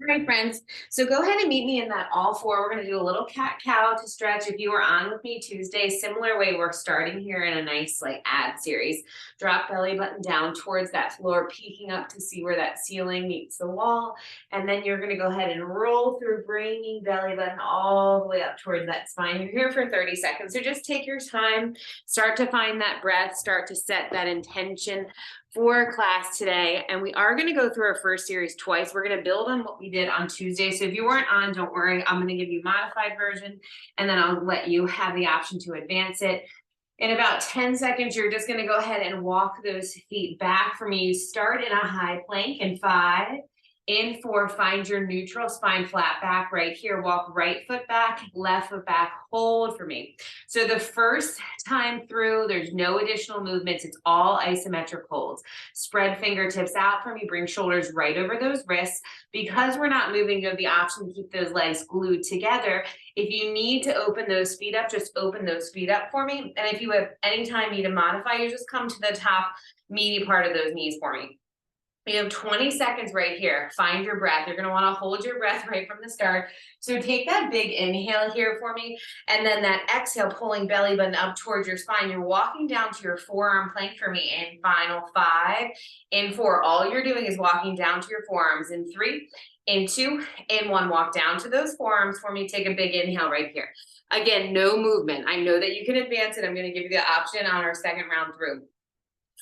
All right, friends. So go ahead and meet me in that all four. We're going to do a little cat-cow to stretch. If you were on with me Tuesday, similar way, we're starting here in a nice like ab series. Drop belly button down towards that floor, peeking up to see where that ceiling meets the wall. And then you're going to go ahead and roll through, bringing belly button all the way up towards that spine. You're here for 30 seconds. So just take your time, start to find that breath, start to set that intention for class today. And we are going to go through our first series twice. We're going to build on what we did on Tuesday. So if you weren't on, don't worry. I'm going to give you modified version, and then I'll let you have the option to advance it. In about 10 seconds, you're just going to go ahead and walk those feet back for me. You start in a high plank in 5, in 4, find your neutral spine flat back right here. Walk right foot back, left foot back, hold for me. So the first time through, there's no additional movements. It's all isometric holds. Spread fingertips out for me, bring shoulders right over those wrists. Because we're not moving, you have the option to keep those legs glued together. If you need to open those feet up, just open those feet up for me. And if you have any time need to modify, you just come to the top meaty part of those knees for me. You have 20 seconds right here. Find your breath. You're going to want to hold your breath right from the start. So take that big inhale here for me. And then that exhale, pulling belly button up towards your spine. You're walking down to your forearm plank for me in final 5, in 4. All you're doing is walking down to your forearms in 3, in 2, in 1. Walk down to those forearms for me. Take a big inhale right here. Again, no movement. I know that you can advance it. I'm going to give you the option on our second round through.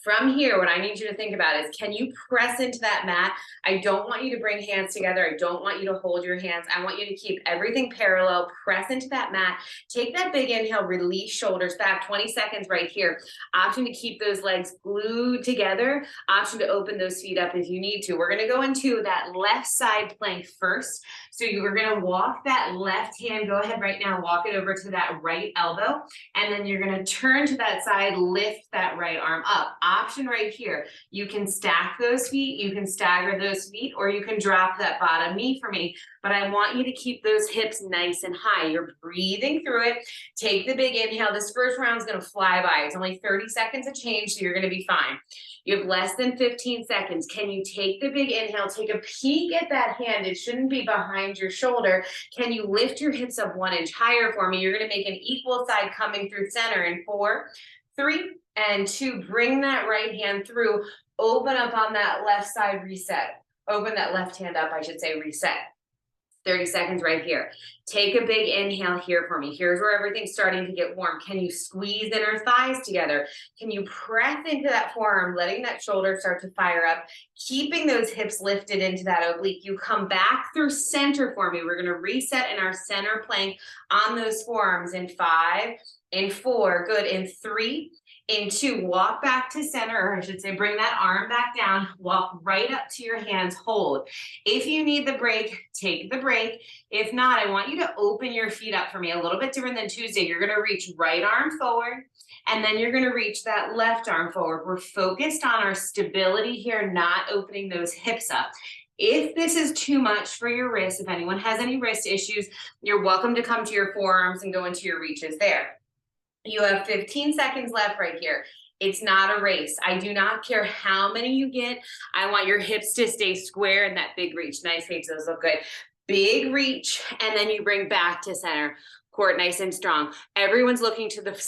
From here, what I need you to think about is, can you press into that mat? I don't want you to bring hands together. I don't want you to hold your hands. I want you to keep everything parallel. Press into that mat. Take that big inhale, release shoulders back. 20 seconds right here. Option to keep those legs glued together. Option to open those feet up if you need to. We're going to go into that left side plank first. So you are going to walk that left hand. Go ahead right now. Walk it over to that right elbow. And then you're going to turn to that side, lift that right arm up. Option right here. You can stack those feet, you can stagger those feet, or you can drop that bottom knee for me. But I want you to keep those hips nice and high. You're breathing through it. Take the big inhale. This first round is going to fly by. It's only 30 seconds of change, so you're going to be fine. You have less than 15 seconds. Can you take the big inhale? Take a peek at that hand. It shouldn't be behind your shoulder. Can you lift your hips up 1 inch higher for me? You're going to make an equal side coming through center in 4, 3, and 2. Bring that right hand through. Open up on that left side, reset. Open that left hand up, I should say, reset. 30 seconds right here. Take a big inhale here for me. Here's where everything's starting to get warm. Can you squeeze inner thighs together? Can you press into that forearm, letting that shoulder start to fire up, keeping those hips lifted into that oblique? You come back through center for me. We're going to reset in our center plank on those forearms in 5, in 4, good, in 3, in 2, walk back to center, or I should say, bring that arm back down, walk right up to your hands, hold. If you need the break, take the break. If not, I want you to open your feet up for me, a little bit different than Tuesday. You're going to reach right arm forward, and then you're going to reach that left arm forward. We're focused on our stability here, not opening those hips up. If this is too much for your wrist, if anyone has any wrist issues, you're welcome to come to your forearms and go into your reaches there. You have 15 seconds left right here. It's not a race. I do not care how many you get. I want your hips to stay square in that big reach. Nice hips, those look good. Big reach, and then you bring back to center. Core nice and strong. Everyone's looking to the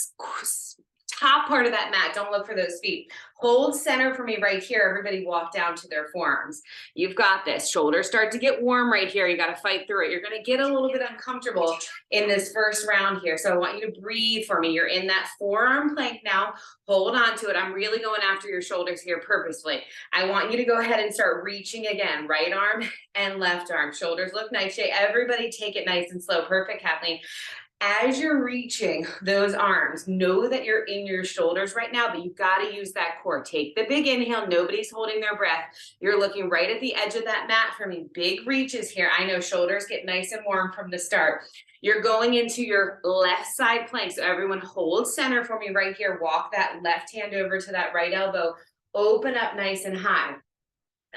top part of that mat. Don't look for those feet. Hold center for me right here. Everybody walk down to their forearms. You've got this. Shoulders start to get warm right here. You got to fight through it. You're going to get a little bit uncomfortable in this first round here. So I want you to breathe for me. You're in that forearm plank now. Hold on to it. I'm really going after your shoulders here purposefully. I want you to go ahead and start reaching again. Right arm and left arm. Shoulders look nice. Everybody take it nice and slow. Perfect, Kathleen. As you're reaching those arms, know that you're in your shoulders right now, but you've got to use that core. Take the big inhale. Nobody's holding their breath. You're looking right at the edge of that mat for me. Big reaches here. I know shoulders get nice and warm from the start. You're going into your left side plank. So everyone hold center for me right here. Walk that left hand over to that right elbow. Open up nice and high.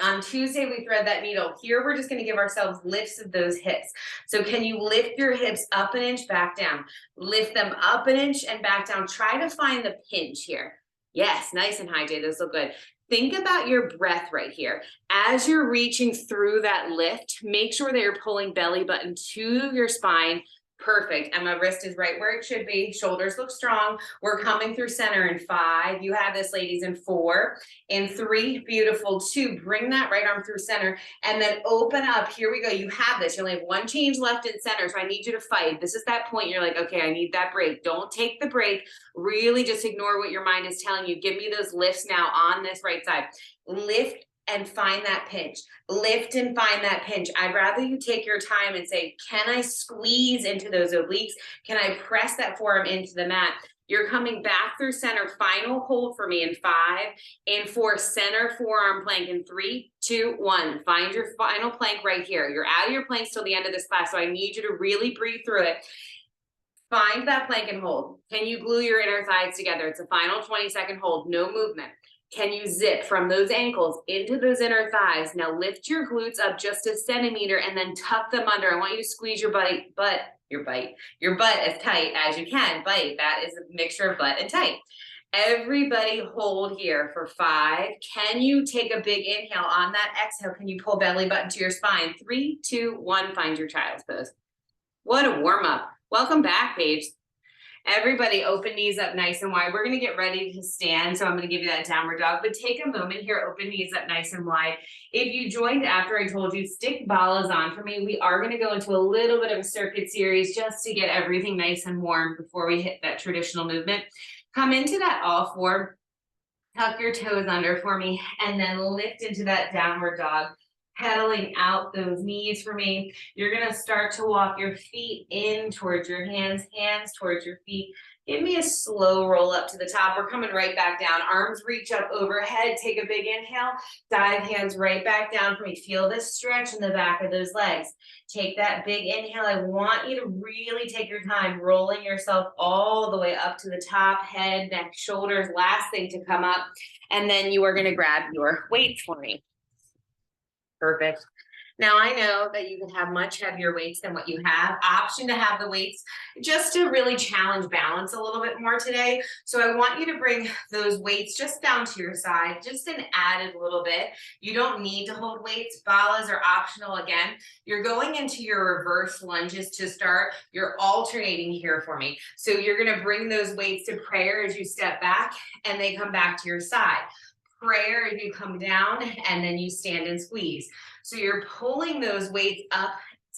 On Tuesday, we thread that needle. Here, we're just going to give ourselves lifts of those hips. So can you lift your hips up an inch, back down? Lift them up an inch and back down. Try to find the pinch here. Yes, nice and high, Jay. Those look good. Think about your breath right here. As you're reaching through that lift, make sure that you're pulling belly button to your spine. Perfect. And my wrist is right where it should be. Shoulders look strong. We're coming through center in 5. You have this, ladies, in 4. In 3, beautiful. 2, bring that right arm through center and then open up. Here we go. You have this. You only have 1 change left in center. So I need you to fight. This is that point. You're like, okay, I need that break. Don't take the break. Really just ignore what your mind is telling you. Give me those lifts now on this right side. Lift and find that pinch. Lift and find that pinch. I'd rather you take your time and say, can I squeeze into those obliques? Can I press that forearm into the mat? You're coming back through center. Final hold for me in 5. In 4, center forearm plank in 3, 2, 1. Find your final plank right here. You're out of your planks till the end of this class, so I need you to really breathe through it. Find that plank and hold. Can you glue your inner thighs together? It's a final 20-second hold, no movement. Can you zip from those ankles into those inner thighs? Now lift your glutes up just a centimeter and then tuck them under. I want you to squeeze your butt as tight as you can. Bite, that is a mixture of butt and tight. Everybody hold here for 5. Can you take a big inhale on that exhale? Can you pull belly button to your spine? 3, 2, 1, find your child's pose. What a warm up. Welcome back, babes. Everybody open knees up nice and wide. We're going to get ready to stand. So I'm going to give you that downward dog, but take a moment here, open knees up nice and wide. If you joined after I told you, stick Balas on for me. We are going to go into a little bit of a circuit series just to get everything nice and warm before we hit that traditional movement. Come into that all 4, tuck your toes under for me, and then lift into that downward dog. Pedaling out those knees for me. You're going to start to walk your feet in towards your hands, hands towards your feet. Give me a slow roll up to the top. We're coming right back down. Arms reach up overhead. Take a big inhale. Dive hands right back down for me. Feel this stretch in the back of those legs. Take that big inhale. I want you to really take your time rolling yourself all the way up to the top, head, neck, shoulders. Last thing to come up. And then you are going to grab your weights for me. Perfect. Now I know that you can have much heavier weights than what you have. Option to have the weights just to really challenge balance a little bit more today. So I want you to bring those weights just down to your side, just an added little bit. You don't need to hold weights. Balas are optional again. You're going into your reverse lunges to start. You're alternating here for me. So you're going to bring those weights to prayer as you step back and they come back to your side. Prayer as you come down and then you stand and squeeze. So you're pulling those weights up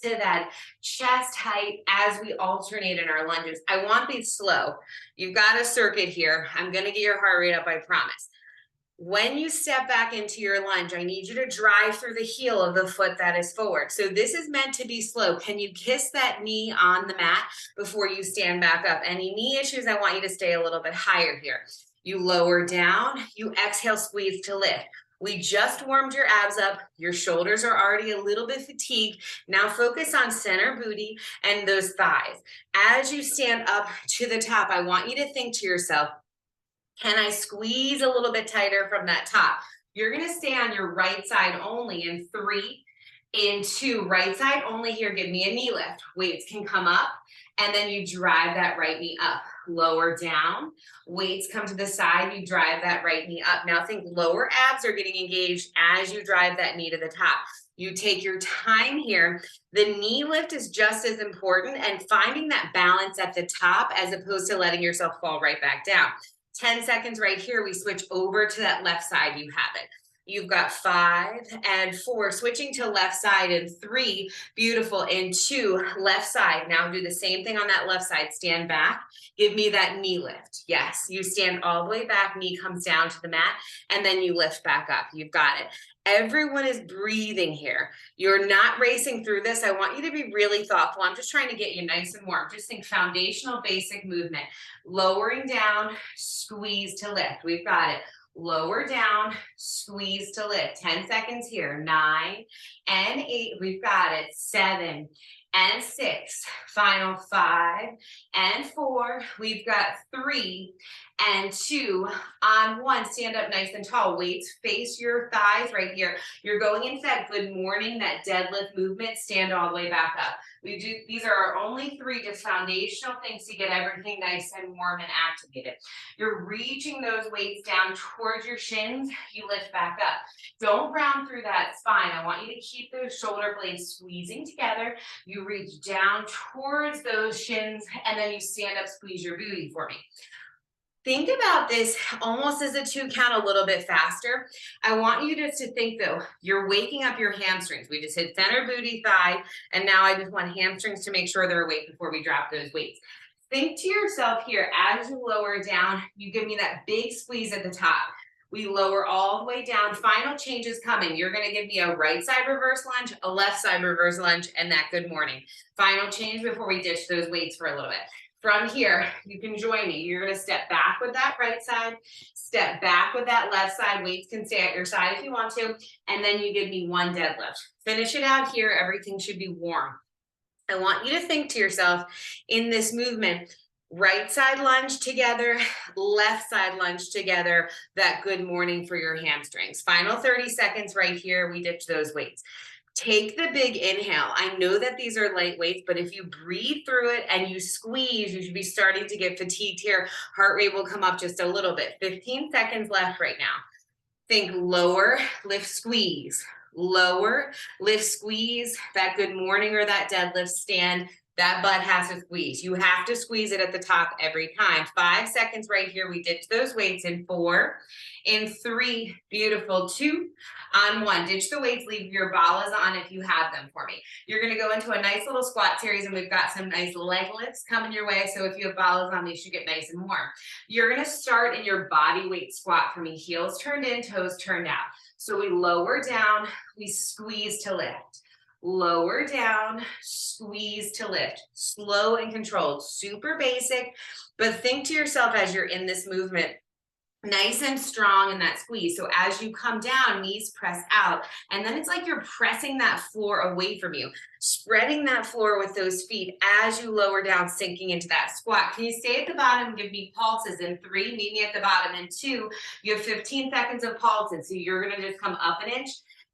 to that chest height as we alternate in our lunges. I want these slow. You've got a circuit here. I'm going to get your heart rate up, I promise. When you step back into your lunge, I need you to drive through the heel of the foot that is forward. So this is meant to be slow. Can you kiss that knee on the mat before you stand back up? Any knee issues, I want you to stay a little bit higher here. You lower down, you exhale, squeeze to lift. We just warmed your abs up. Your shoulders are already a little bit fatigued. Now focus on center booty and those thighs. As you stand up to the top, I want you to think to yourself, can I squeeze a little bit tighter from that top? You're going to stay on your right side only in 3, in 2, right side only here. Give me a knee lift. Weights can come up and then you drive that right knee up. Lower down, weights come to the side, you drive that right knee up. Now think lower abs are getting engaged as you drive that knee to the top. You take your time here. The knee lift is just as important and finding that balance at the top as opposed to letting yourself fall right back down. 10 seconds right here, we switch over to that left side, you have it. You've got 5 and 4, switching to left side in 3, beautiful, in 2, left side. Now do the same thing on that left side, stand back, give me that knee lift. Yes, you stand all the way back, knee comes down to the mat, and then you lift back up, you've got it. Everyone is breathing here. You're not racing through this. I want you to be really thoughtful. I'm just trying to get you nice and warm. Just think foundational basic movement, lowering down, squeeze to lift, we've got it. Lower down, squeeze to lift. 10 seconds here. 9 and 8. We've got it. 7, and 6, final 5 and 4. We've got 3 and 2 on 1. Stand up nice and tall. Weights face your thighs right here. You're going into that good morning, that deadlift movement. Stand all the way back up. These are our only 3 just foundational things to get everything nice and warm and activated. You're reaching those weights down towards your shins. You lift back up. Don't round through that spine. I want you to keep those shoulder blades squeezing together. You reach down towards those shins, and then you stand up, squeeze your booty for me. Think about this almost as a 2 count, a little bit faster. I want you just to think though, you're waking up your hamstrings. We just hit center, booty, thigh, and now I just want hamstrings to make sure they're awake before we drop those weights. Think to yourself here, as you lower down, you give me that big squeeze at the top. We lower all the way down. Final change is coming. You're going to give me a right side reverse lunge, a left side reverse lunge, and that good morning. Final change before we ditch those weights for a little bit. From here, you can join me. You're going to step back with that right side, step back with that left side. Weights can stay at your side if you want to. And then you give me 1 deadlift. Finish it out here. Everything should be warm. I want you to think to yourself in this movement, right side lunge together, left side lunge together, that good morning for your hamstrings. Final 30 seconds right here. We ditch those weights. Take the big inhale. I know that these are light weights, but if you breathe through it and you squeeze, you should be starting to get fatigued here. Heart rate will come up just a little bit. 15 seconds left right now. Think lower, lift, squeeze. Lower, lift, squeeze. That good morning or that deadlift stand. That butt has to squeeze. You have to squeeze it at the top every time. 5 seconds right here. We ditch those weights in 4, in 3, beautiful, 2, on 1. Ditch the weights, leave your balas on if you have them for me. You're going to go into a nice little squat series, and we've got some nice leg lifts coming your way. So if you have balas on, they should get nice and warm. You're going to start in your body weight squat for me. Heels turned in, toes turned out. So we lower down, we squeeze to lift. Lower down, squeeze to lift. Slow and controlled, super basic, but think to yourself as you're in this movement, nice and strong in that squeeze. So as you come down, knees press out, and then it's like you're pressing that floor away from you, spreading that floor with those feet as you lower down, sinking into that squat. Can you stay at the bottom? Give me pulses in 3, meet me at the bottom. In 2, you have 15 seconds of pulses. So you're going to just come up an inch,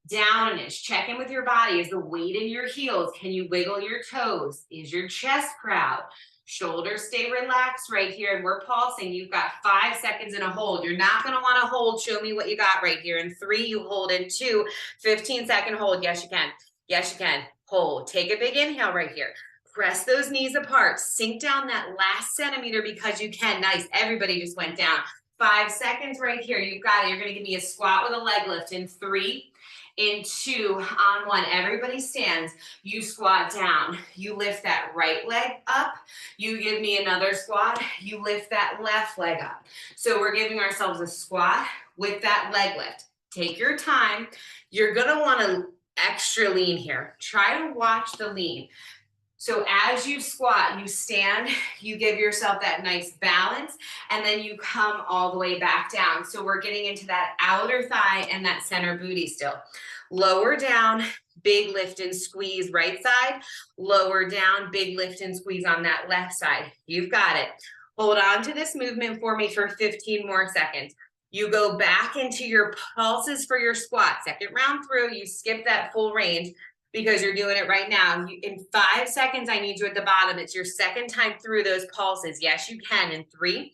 down an inch. Check in with your body. Is the weight in your heels? Can you wiggle your toes? Is your chest proud? Shoulders stay relaxed right here, and we're pulsing. You've got 5 seconds in a hold. You're not going to want to hold. Show me what you got right here. In 3, you hold. In 2, 15-second hold. Yes, you can. Yes, you can. Hold. Take a big inhale right here. Press those knees apart. Sink down that last centimeter because you can. Nice. Everybody just went down. 5 seconds right here. You've got it. You're going to give me a squat with a leg lift. In 3, in 2, on 1. Everybody stands. You squat down. You lift that right leg up. You give me another squat. You lift that left leg up. So we're giving ourselves a squat with that leg lift. Take your time. You're going to want to extra lean here. Try to watch the lean. So as you squat, you stand, you give yourself that nice balance, and then you come all the way back down. So we're getting into that outer thigh and that center booty still. Lower down, big lift and squeeze right side. Lower down, big lift and squeeze on that left side. You've got it. Hold on to this movement for me for 15 more seconds. You go back into your pulses for your squat. Second round through, you skip that full range, because you're doing it right now. In 5 seconds, I need you at the bottom. It's your second time through those pulses. Yes, you can. In 3,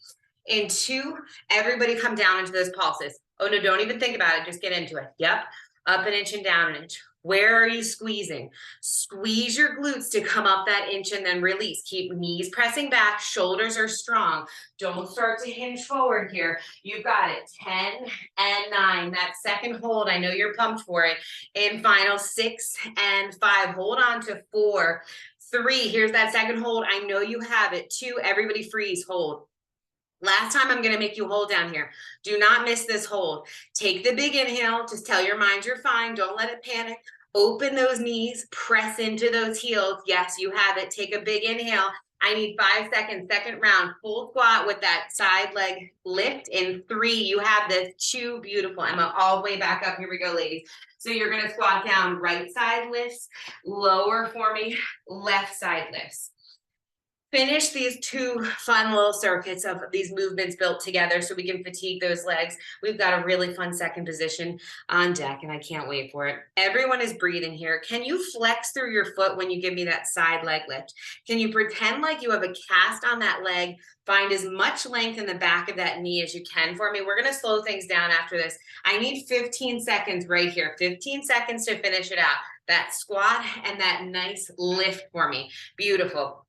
in 2, everybody come down into those pulses. Oh, no, don't even think about it. Just get into it. Yep. Up an inch and down an inch. Where are you squeezing? Squeeze your glutes to come up that inch and then release. Keep knees pressing back. Shoulders are strong. Don't start to hinge forward here. You've got it. 10 and 9. That second hold, I know you're pumped for it. In final 6 and 5. Hold on to 4, 3. Here's that second hold. I know you have it. 2, everybody freeze. Hold. Last time I'm going to make you hold down here. Do not miss this hold. Take the big inhale. Just tell your mind you're fine. Don't let it panic. Open those knees. Press into those heels. Yes, you have it. Take a big inhale. I need 5 seconds, second round, full squat with that side leg lift in 3. You have this, 2, beautiful. Emma, all the way back up. Here we go, ladies. So you're gonna squat down, right side lifts, lower for me, left side lifts. Finish these 2 fun little circuits of these movements built together so we can fatigue those legs. We've got a really fun second position on deck, and I can't wait for it. Everyone is breathing here. Can you flex through your foot when you give me that side leg lift? Can you pretend like you have a cast on that leg? Find as much length in the back of that knee as you can for me. We're going to slow things down after this. I need 15 seconds right here. 15 seconds to finish it out. That squat and that nice lift for me. Beautiful.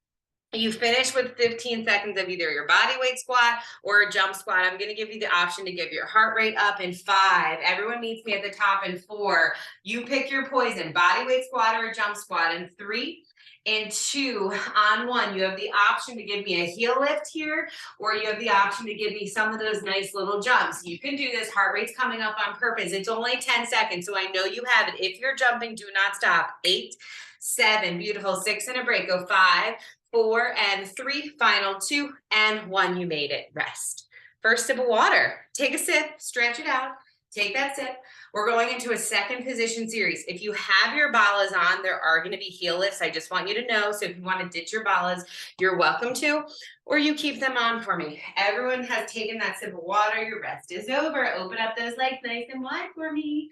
You finish with 15 seconds of either your body weight squat or a jump squat. I'm going to give you the option to give your heart rate up in 5. Everyone meets me at the top in 4. You pick your poison, body weight squat or a jump squat in 3. In 2, on 1, you have the option to give me a heel lift here, or you have the option to give me some of those nice little jumps. You can do this. Heart rate's coming up on purpose. It's only 10 seconds, so I know you have it. If you're jumping, do not stop. 8, 7, beautiful. 6 and a break. Go 5, 4 and 3, final 2 and 1. You made it. Rest. First sip of water. Take a sip, stretch it out. Take that sip. We're going into a second position series. If you have your Balas on, there are going to be heel lifts. I just want you to know. So if you want to ditch your Balas, you're welcome to, or you keep them on for me. Everyone has taken that sip of water. Your rest is over. Open up those legs nice and wide for me.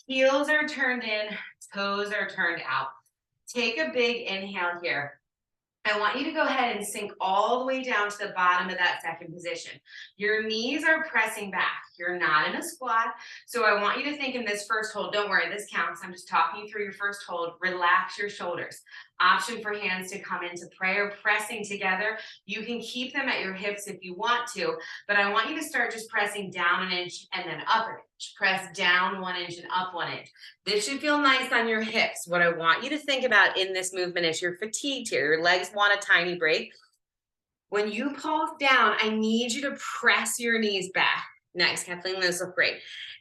Heels are turned in, toes are turned out. Take a big inhale here. I want you to go ahead and sink all the way down to the bottom of that second position. Your knees are pressing back. You're not in a squat. So I want you to think in this first hold, don't worry, this counts. I'm just talking you through your first hold. Relax your shoulders. Option for hands to come into prayer, pressing together. You can keep them at your hips if you want to, but I want you to start just pressing down an inch and then up an inch. Press down 1 inch and up 1 inch. This should feel nice on your hips. What I want you to think about in this movement is you're fatigued here. Your legs want a tiny break. When you pulse down, I need you to press your knees back. Nice, Kathleen, those look great.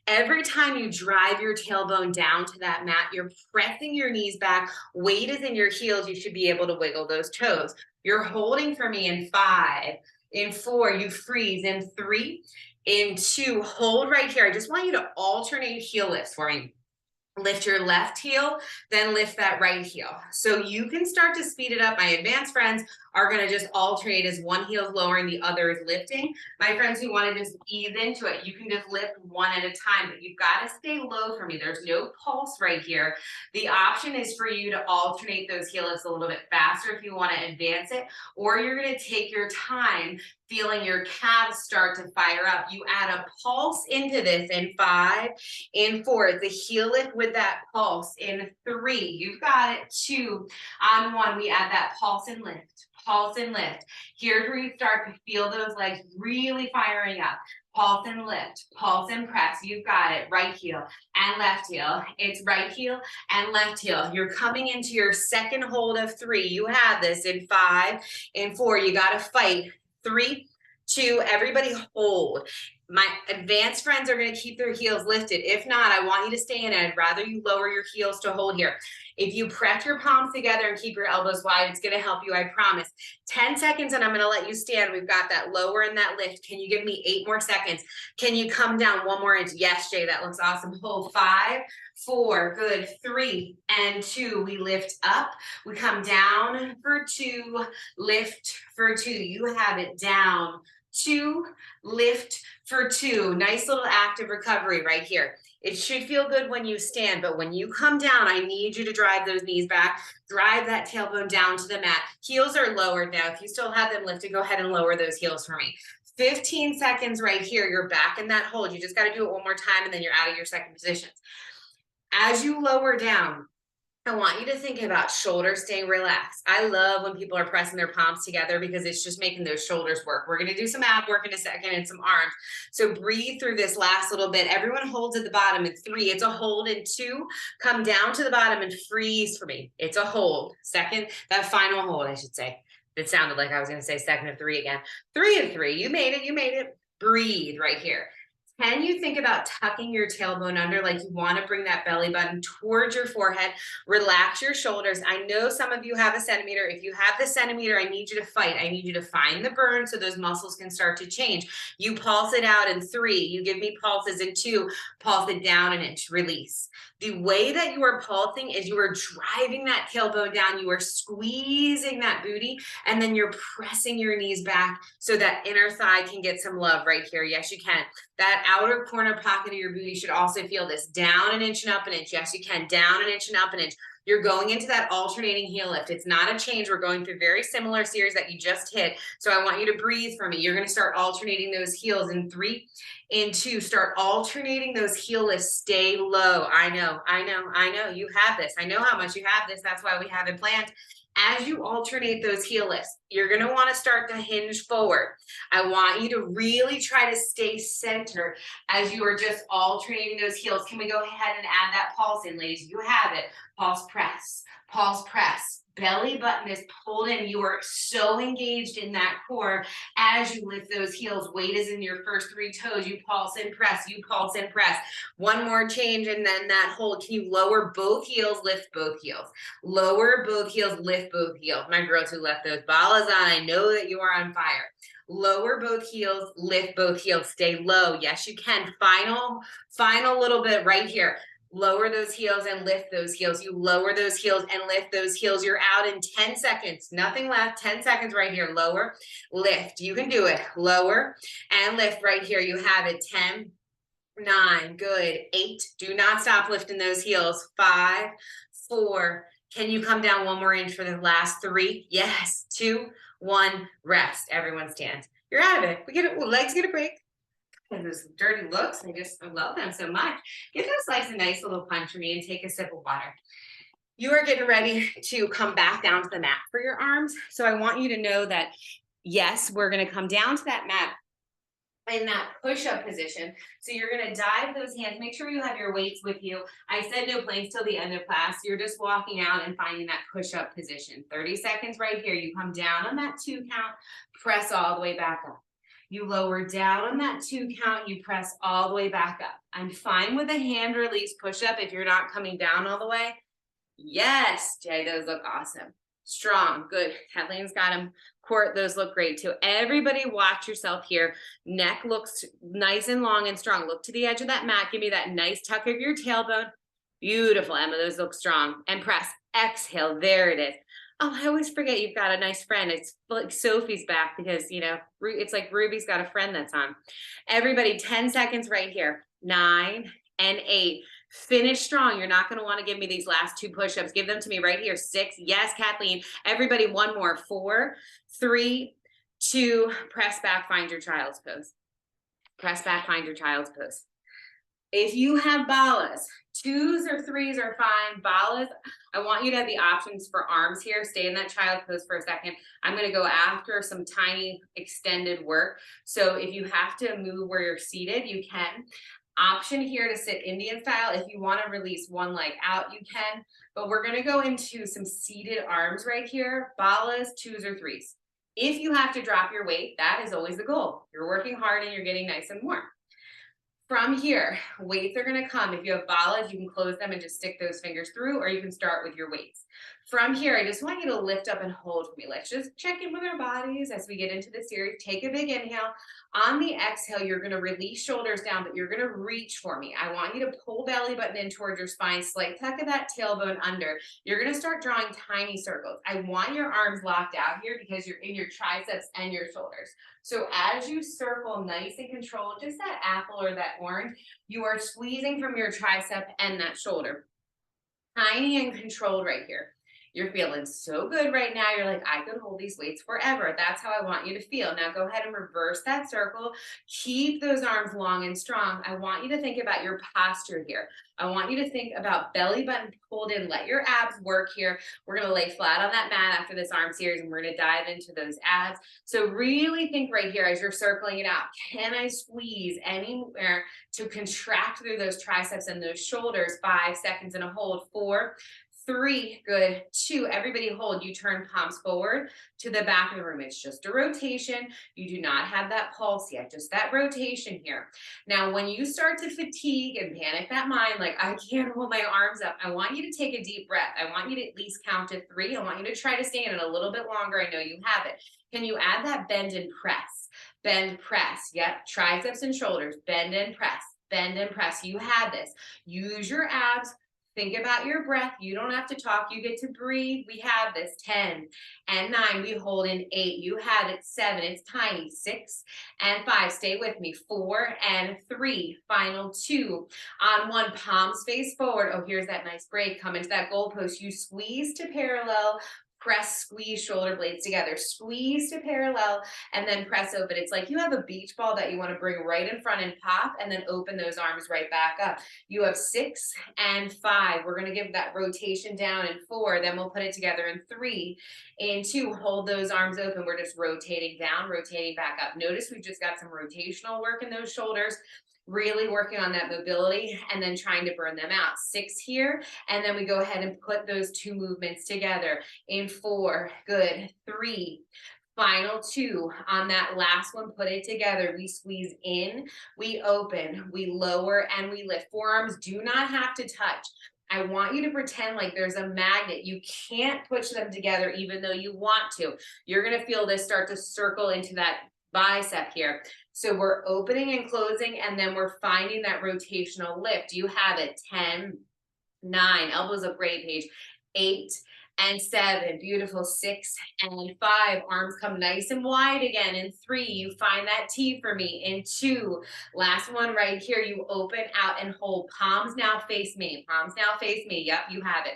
Every time you drive your tailbone down to that mat, you're pressing your knees back. Weight is in your heels. You should be able to wiggle those toes. You're holding for me in 5. In 4, you freeze. In 3, in 2, hold right here. I just want you to alternate heel lifts for me. Lift your left heel, then lift that right heel. So you can start to speed it up. My advanced friends are going to just alternate as one heel is lowering, the other is lifting. My friends who want to just ease into it, you can just lift one at a time, but you've got to stay low for me. There's no pulse right here. The option is for you to alternate those heel lifts a little bit faster if you want to advance it, or you're going to take your time feeling your calves start to fire up. You add a pulse into this in 5, in 4, the heel lift with that pulse. In 3, you've got it. 2, on 1, we add that pulse and lift. Pulse and lift. Here's where you start to feel those legs really firing up. Pulse and lift, pulse and press. You've got it. Right heel and left heel. It's right heel and left heel. You're coming into your second hold of 3. You have this in 5, in 4. You got to fight. 3, 2, everybody hold. My advanced friends are going to keep their heels lifted. If not, I want you to stay in it. I'd rather you lower your heels to hold here. If you press your palms together and keep your elbows wide, it's going to help you, I promise. 10 seconds and I'm going to let you stand. We've got that lower and that lift. Can you give me 8 more seconds? Can you come down 1 more inch? Yes, Jay, that looks awesome. Hold. 5, 4, good. 3 and 2. We lift up. We come down for 2, lift for 2. You have it down. 2, lift for 2. Nice little active recovery right here. It should feel good when you stand, but when you come down, I need you to drive those knees back, drive that tailbone down to the mat. Heels are lowered now. If you still have them lifted, go ahead and lower those heels for me. 15 seconds right here. You're back in that hold. You just got to do it one more time and then you're out of your second positions. As you lower down, I want you to think about shoulders staying relaxed. I love when people are pressing their palms together because it's just making those shoulders work. We're going to do some ab work in a second and some arms. So breathe through this last little bit. Everyone holds at the bottom in 3. It's a hold. In 2, come down to the bottom and freeze for me. It's a hold. Second, that final hold, I should say. It sounded like I was going to say second of 3 again. 3 and 3. You made it. You made it. Breathe right here. Can you think about tucking your tailbone under, like you want to bring that belly button towards your forehead? Relax your shoulders. I know some of you have a centimeter. If you have the centimeter, I need you to fight. I need you to find the burn so those muscles can start to change. You pulse it out in 3. You give me pulses in 2. Pulse it down an inch. Release. The way that you are pulsing is you are driving that tailbone down. You are squeezing that booty, and then you're pressing your knees back so that inner thigh can get some love right here. Yes, you can. That outer corner pocket of your booty should also feel this. Down an inch and up an inch. Yes, you can. Down an inch and up an inch. You're going into that alternating heel lift. It's not a change. We're going through very similar series that you just hit. So I want you to breathe for me. You're going to start alternating those heels in 3, in 2. Start alternating those heel lifts. Stay low. I know. You have this. I know how much you have this. That's why we have it planned. As you alternate those heel lifts, you're going to want to start to hinge forward. I want you to really try to stay centered as you are just alternating those heels. Can we go ahead and add that pulse in, ladies? You have it. Pulse press, pulse press. Belly button is pulled in. You are so engaged in that core as you lift those heels. Weight is in your first 3 toes. You pulse and press. You pulse and press. One more change and then that hold. Can you lower both heels, lift both heels? Lower both heels, lift both heels. My girls who left those Balas on, I know that you are on fire. Lower both heels, lift both heels. Stay low. Yes, you can. Final little bit right here. Lower those heels and lift those heels. You lower those heels and lift those heels. You're out in 10 seconds. Nothing left. 10 seconds right here. Lower, lift. You can do it. Lower and lift right here. You have it. 10, 9, good. 8, do not stop lifting those heels. 5, 4, can you come down 1 more inch for the last 3? Yes. 2, 1, rest. Everyone stand. You're out of it. We get it. Legs get a break. And those dirty looks, I love them so much. Give those legs a nice little punch for me and take a sip of water. You are getting ready to come back down to the mat for your arms. So I want you to know that, yes, we're going to come down to that mat in that push-up position. So you're going to dive those hands. Make sure you have your weights with you. I said no planks till the end of class. You're just walking out and finding that push-up position. 30 seconds right here. You come down on that 2 count, press all the way back up. You lower down on that 2 count, you press all the way back up. I'm fine with a hand release push-up if you're not coming down all the way. Yes, Jay, those look awesome. Strong, good. Kathleen's got them. Court, those look great too. Everybody watch yourself here. Neck looks nice and long and strong. Look to the edge of that mat. Give me that nice tuck of your tailbone. Beautiful, Emma, those look strong. And press, exhale, there it is. Oh, I always forget you've got a nice friend. It's like Sophie's back because, you know, it's like Ruby's got a friend that's on. Everybody, 10 seconds right here. 9 and 8. Finish strong. You're not going to want to give me these last 2 push-ups. Give them to me right here. 6. Yes, Kathleen. Everybody, 1 more. 4, 3, 2. Press back, find your child's pose. Press back, find your child's pose. If you have Balas, 2s or 3s are fine. Balas, I want you to have the options for arms here. Stay in that child pose for a second. I'm going to go after some tiny extended work. So if you have to move where you're seated, you can. Option here to sit Indian style. If you want to release one leg out, you can. But we're going to go into some seated arms right here. Balas, 2s or 3s. If you have to drop your weight, that is always the goal. You're working hard and you're getting nice and warm. From here, weights are going to come. If you have Balas, you can close them and just stick those fingers through, or you can start with your weights. From here, I just want you to lift up and hold for me. Let's just check in with our bodies as we get into the series. Take a big inhale. On the exhale, you're going to release shoulders down, but you're going to reach for me. I want you to pull belly button in towards your spine, slight tuck of that tailbone under. You're going to start drawing tiny circles. I want your arms locked out here because you're in your triceps and your shoulders. So as you circle nice and controlled, just that apple or that orange, you are squeezing from your tricep and that shoulder. Tiny and controlled right here. You're feeling so good right now. You're like, I could hold these weights forever. That's how I want you to feel. Now go ahead and reverse that circle. Keep those arms long and strong. I want you to think about your posture here. I want you to think about belly button pulled in. Let your abs work here. We're going to lay flat on that mat after this arm series, and we're going to dive into those abs. So really think right here as you're circling it out. Can I squeeze anywhere to contract through those triceps and those shoulders? 5 seconds and a hold. 4, 3, good, 2, everybody hold. You turn palms forward to the back of the room. It's just a rotation. You do not have that pulse yet, just that rotation here. Now, when you start to fatigue and panic that mind, like I can't hold my arms up, I want you to take a deep breath. I want you to at least count to 3. I want you to try to stay in it a little bit longer. I know you have it. Can you add that bend and press? Bend, press. Yep, triceps and shoulders, bend and press. Bend and press. You have this. Use your abs. Think about your breath. You don't have to talk. You get to breathe. We have this. 10 and 9. We hold in 8. You have it. 7. It's tiny. 6 and 5. Stay with me. 4 and 3. Final 2. On 1, palms face forward. Oh, here's that nice break. Come into that goalpost. You squeeze to parallel. Press, squeeze shoulder blades together, squeeze to parallel, and then press open. It's like you have a beach ball that you want to bring right in front and pop, and then open those arms right back up. You have 6 and 5. We're going to give that rotation down in 4. Then we'll put it together in 3 and 2. Hold those arms open. We're just rotating down, rotating back up. Notice we've just got some rotational work in those shoulders. Really working on that mobility and then trying to burn them out. 6 here, and then we go ahead and put those 2 movements together in 4, good, 3, final 2. On that last one, put it together. We squeeze in, we open, we lower, and we lift. Forearms do not have to touch. I want you to pretend like there's a magnet. You can't push them together even though you want to. You're going to feel this start to circle into that bicep here. So we're opening and closing, and then we're finding that rotational lift. You have it. 10, 9, elbows up, great page. 8 and 7, beautiful. 6 and 5, arms come nice and wide again. In 3, you find that T for me. In 2, last one right here, you open out and hold. Palms now face me. Palms now face me. Yep, you have it.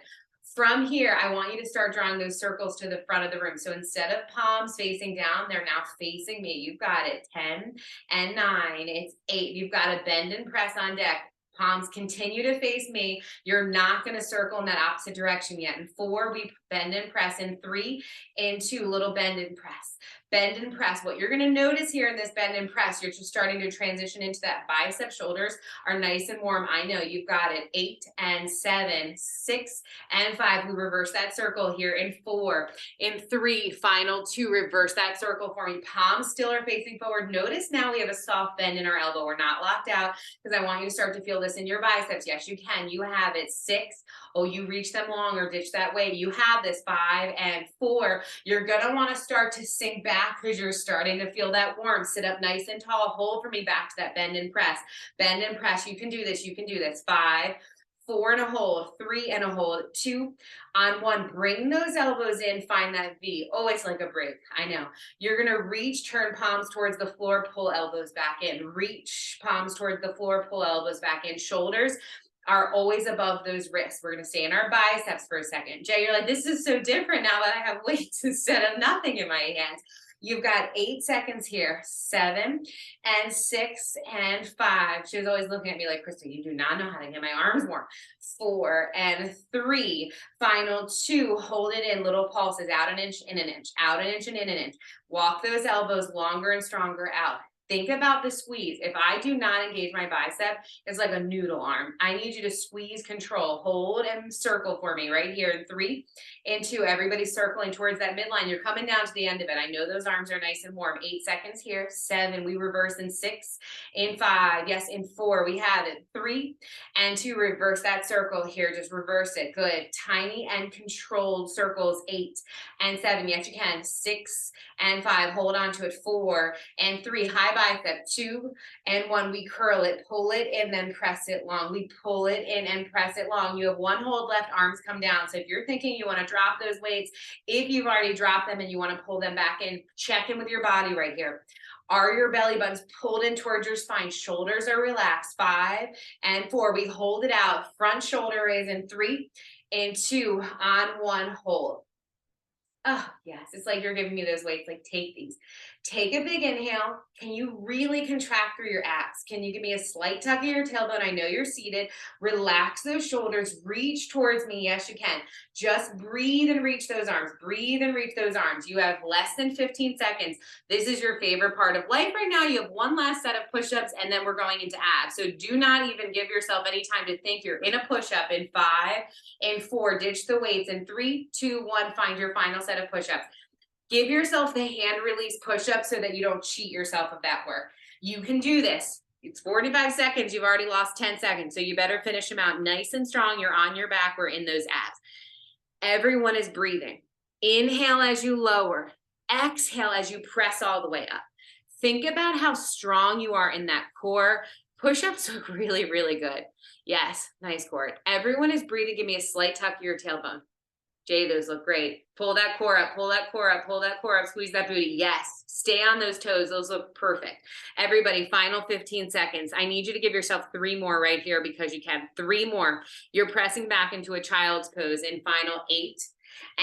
From here, I want you to start drawing those circles to the front of the room. So instead of palms facing down, they're now facing me. You've got it. 10 and 9. It's 8. You've got to bend and press on deck. Palms continue to face me. You're not going to circle in that opposite direction yet. In 4, we bend and press. In 3 and 2, little bend and press. Bend and press. What you're going to notice here in this bend and press, you're just starting to transition into that bicep. Shoulders are nice and warm. I know you've got it. 8 and 7, 6 and 5. We reverse that circle here in 4. In 3, final 2, reverse that circle for me. Palms still are facing forward. Notice now we have a soft bend in our elbow. We're not locked out because I want you to start to feel this in your biceps. Yes, you can. You have it. 6. Oh, you reach them long or ditch that way. You have this. 5 and 4. You're going to want to start to sink back because you're starting to feel that warmth. Sit up nice and tall. Hold for me back to that bend and press. Bend and press. You can do this. You can do this. 5, 4 and a hold, 3 and a hold, 2 on 1. Bring those elbows in, find that V. Oh, it's like a break. I know. You're going to reach, turn palms towards the floor, pull elbows back in. Reach, palms towards the floor, pull elbows back in. Shoulders are always above those wrists. We're going to stay in our biceps for a second. Jay, you're like, this is so different now that I have weights instead of nothing in my hands. You've got 8 seconds here. 7 and 6 and 5. She was always looking at me like, Krista, you do not know how to get my arms warm. 4 and 3. Final 2. Hold it in. Little pulses. Out an inch, in an inch. Out an inch and in an inch. Walk those elbows longer and stronger out. Think about the squeeze. If I do not engage my bicep, it's like a noodle arm. I need you to squeeze, control, hold, and circle for me right here in 3 and 2. Everybody's circling towards that midline. You're coming down to the end of it. I know those arms are nice and warm. 8 seconds here. 7. We reverse in 6 and 5. Yes, in 4. We have it. 3 and 2. Reverse that circle here. Just reverse it. Good. Tiny and controlled circles. 8 and 7. Yes, you can. 6 and 5. Hold on to it. 4 and 3. High bicep. 2 and 1. We curl it, pull it, and then press it long. We pull it in and press it long. You have 1 hold left. Arms come down. So if you're thinking you want to drop those weights, if you've already dropped them and you want to pull them back in, check in with your body right here. Are your belly buttons pulled in towards your spine? Shoulders are relaxed. 5 and 4. We hold it out. Front shoulder raise in 3 and 2 on 1. Hold. Oh, yes. It's like you're giving me those weights. Like, take these. Take a big inhale. Can you really contract through your abs? Can you give me a slight tuck in your tailbone? I know you're seated. Relax those shoulders. Reach towards me. Yes, you can. Just breathe and reach those arms. Breathe and reach those arms. You have less than 15 seconds. This is your favorite part of life right now. You have one last set of push-ups, and then we're going into abs. So do not even give yourself any time to think. You're in a push-up in 5, in 4, ditch the weights. In 3, 2, 1, find your final set of push-ups. Give yourself the hand release push-up so that you don't cheat yourself of that work. You can do this. It's 45 seconds. You've already lost 10 seconds. So you better finish them out nice and strong. You're on your back. We're in those abs. Everyone is breathing. Inhale as you lower. Exhale as you press all the way up. Think about how strong you are in that core. Push-ups look really, really good. Yes, nice core. Everyone is breathing. Give me a slight tuck to your tailbone. Jay, those look great. Pull that core up, pull that core up, pull that core up, squeeze that booty. Yes, stay on those toes. Those look perfect. Everybody, final 15 seconds. I need you to give yourself 3 more right here because you can. 3 more. You're pressing back into a child's pose in final 8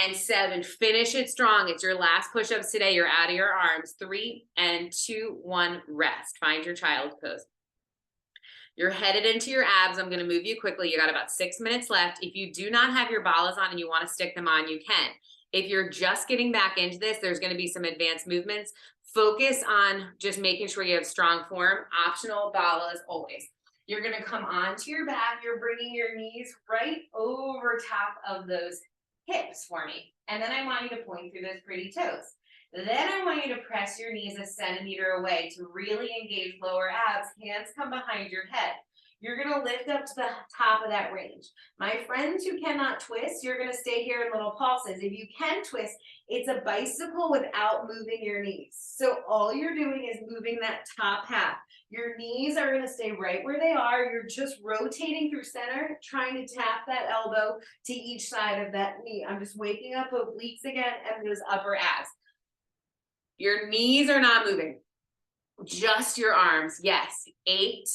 and 7. Finish it strong. It's your last push-ups today. You're out of your arms. 3 and 2, 1, rest. Find your child's pose. You're headed into your abs. I'm going to move you quickly. You got about 6 minutes left. If you do not have your Balas on and you want to stick them on, you can. If you're just getting back into this, there's going to be some advanced movements. Focus on just making sure you have strong form. Optional Balas always. You're going to come onto your back. You're bringing your knees right over top of those hips for me. And then I want you to point through those pretty toes. Then I want you to press your knees a centimeter away to really engage lower abs. Hands come behind your head. You're going to lift up to the top of that range. My friends who cannot twist, you're going to stay here in little pulses. If you can twist, it's a bicycle without moving your knees. So all you're doing is moving that top half. Your knees are going to stay right where they are. You're just rotating through center, trying to tap that elbow to each side of that knee. I'm just waking up obliques again and those upper abs. Your knees are not moving, just your arms. Yes, 8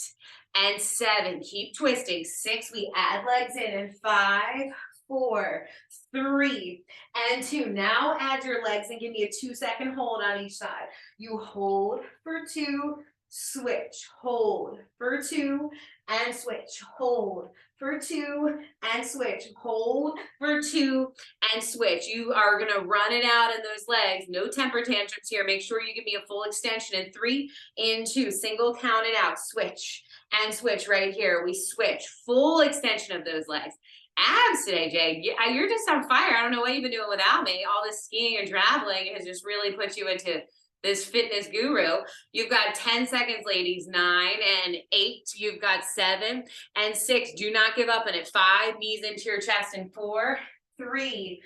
and 7. Keep twisting. 6, we add legs in 5, 4, 3, and 2. Now add your legs and give me a 2-second hold on each side. You hold for 2, switch, hold for 2, and switch, hold for 2, and switch, hold for 2, and switch. You are going to run it out in those legs. No temper tantrums here. Make sure you give me a full extension in 3, in 2. Single count it out. Switch and switch right here. We switch. Full extension of those legs. Abs today, Jay. You're just on fire. I don't know what you've been doing without me. All this skiing and traveling has just really put you into this fitness guru. You've got 10 seconds, ladies. 9 and 8. You've got 7 and 6. Do not give up on it. 5, knees into your chest. And 4, 3,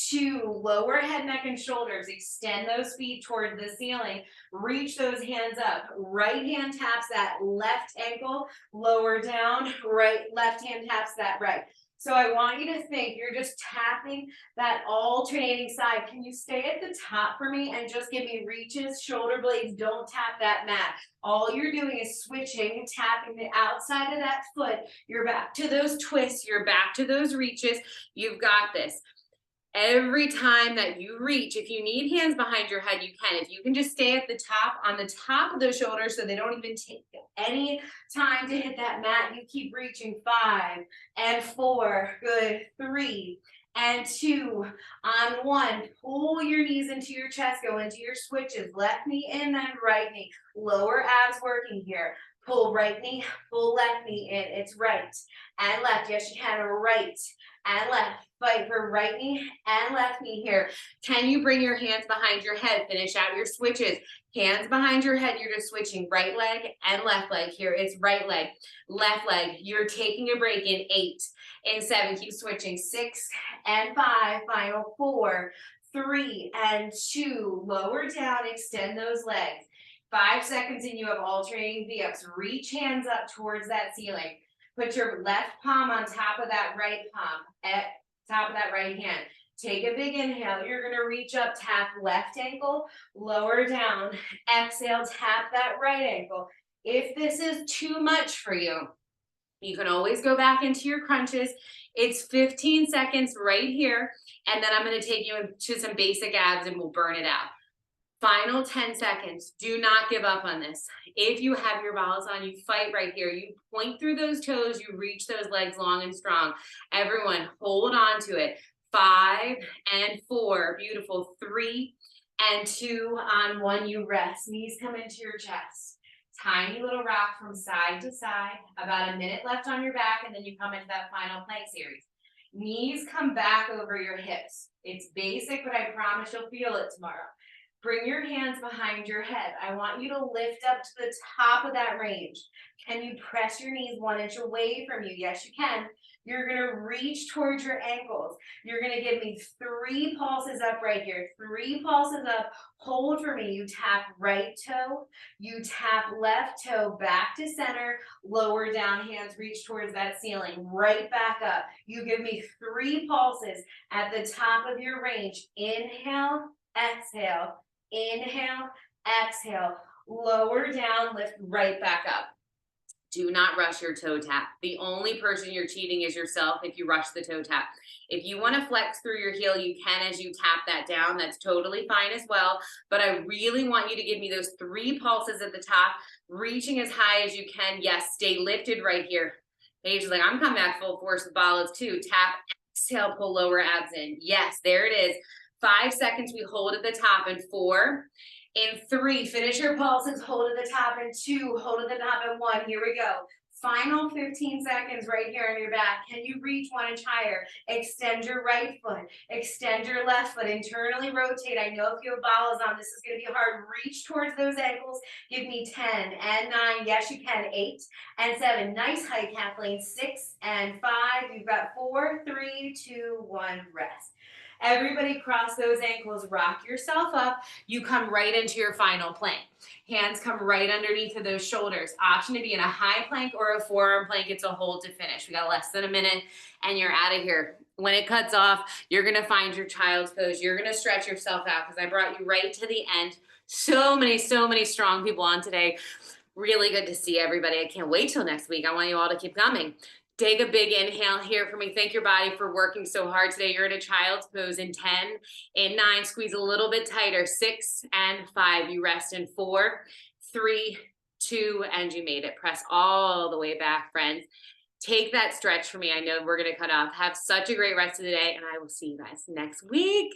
2, lower head, neck, and shoulders. Extend those feet toward the ceiling. Reach those hands up. Right hand taps that left ankle. Lower down. Left hand taps that right. So I want you to think you're just tapping that alternating side. Can you stay at the top for me and just give me reaches, shoulder blades? Don't tap that mat. All you're doing is switching and tapping the outside of that foot. You're back to those twists. You're back to those reaches. You've got this. Every time that you reach, if you need hands behind your head, you can. If you can just stay at the top, on the top of those shoulders so they don't even take any time to hit that mat, you keep reaching. 5 and 4, good. 3 and 2, on 1. Pull your knees into your chest, go into your switches. Left knee in, then right knee. Lower abs working here. Pull right knee, pull left knee in. It's right and left. Yes, you can. Right and left. Fight for right knee and left knee here. Can you bring your hands behind your head? Finish out your switches. Hands behind your head. You're just switching right leg and left leg here. It's right leg, left leg. You're taking a break in 8 and 7. Keep switching. 6 and 5. Final 4, 3 and 2. Lower down. Extend those legs. 5 seconds and you have alternating V-ups. Reach hands up towards that ceiling. Put your left palm on top of that right palm, at top of that right hand. Take a big inhale. You're going to reach up, tap left ankle, lower down. Exhale, tap that right ankle. If this is too much for you, You can always go back into your crunches. It's 15 seconds right here. And then I'm going to take you into some basic abs and we'll burn it out. Final 10 seconds. Do not give up on this. If you have your balls on, you fight right here. You point through those toes, you reach those legs long and strong. Everyone, hold on to it. 5 and 4. Beautiful. 3 and 2 on 1. You rest. Knees come into your chest. Tiny little rock from side to side. About a minute left on your back, and then you come into that final plank series. Knees come back over your hips. It's basic, but I promise you'll feel it tomorrow. Bring your hands behind your head. I want you to lift up to the top of that range. Can you press your knees 1 inch away from you? Yes, you can. You're going to reach towards your ankles. You're going to give me 3 pulses up right here. 3 pulses up. Hold for me. You tap right toe. You tap left toe back to center. Lower down, hands reach towards that ceiling. Right back up. You give me 3 pulses at the top of your range. Inhale, exhale. Inhale, exhale, lower down, lift right back up. Do not rush your toe tap. The only person you're cheating is yourself if you rush the toe tap. If you want to flex through your heel, you can as you tap that down. That's totally fine as well. But I really want you to give me those 3 pulses at the top, reaching as high as you can. Yes, stay lifted right here. Paige is like, I'm coming back full force with Balas too. Tap, exhale, pull lower abs in. Yes, there it is. 5 seconds, we hold at the top in 4, in 3, finish your pulses, hold at the top in 2, hold at the top in 1, here we go. Final 15 seconds right here on your back. Can you reach 1 inch higher? Extend your right foot, extend your left foot, internally rotate. I know if you have Balas on, this is gonna be hard. Reach towards those ankles. Give me 10 and 9, yes you can, 8 and 7. Nice height, Kathleen. 6 and 5, you've got 4, 3, 2, 1, rest. Everybody cross those ankles, rock yourself up. You come right into your final plank. Hands come right underneath of those shoulders. Option to be in a high plank or a forearm plank. It's a hold to finish. We got less than a minute and you're out of here. When it cuts off, you're going to find your child's pose. You're going to stretch yourself out because I brought you right to the end. So many strong people on today. Really good to see everybody. I can't wait till next week. I want you all to keep coming. Take a big inhale here for me. Thank your body for working so hard today. You're in a child's pose in 10, in 9, squeeze a little bit tighter, 6 and 5. You rest in 4, 3, 2, and you made it. Press all the way back, friends. Take that stretch for me. I know we're going to cut off. Have such a great rest of the day, and I will see you guys next week.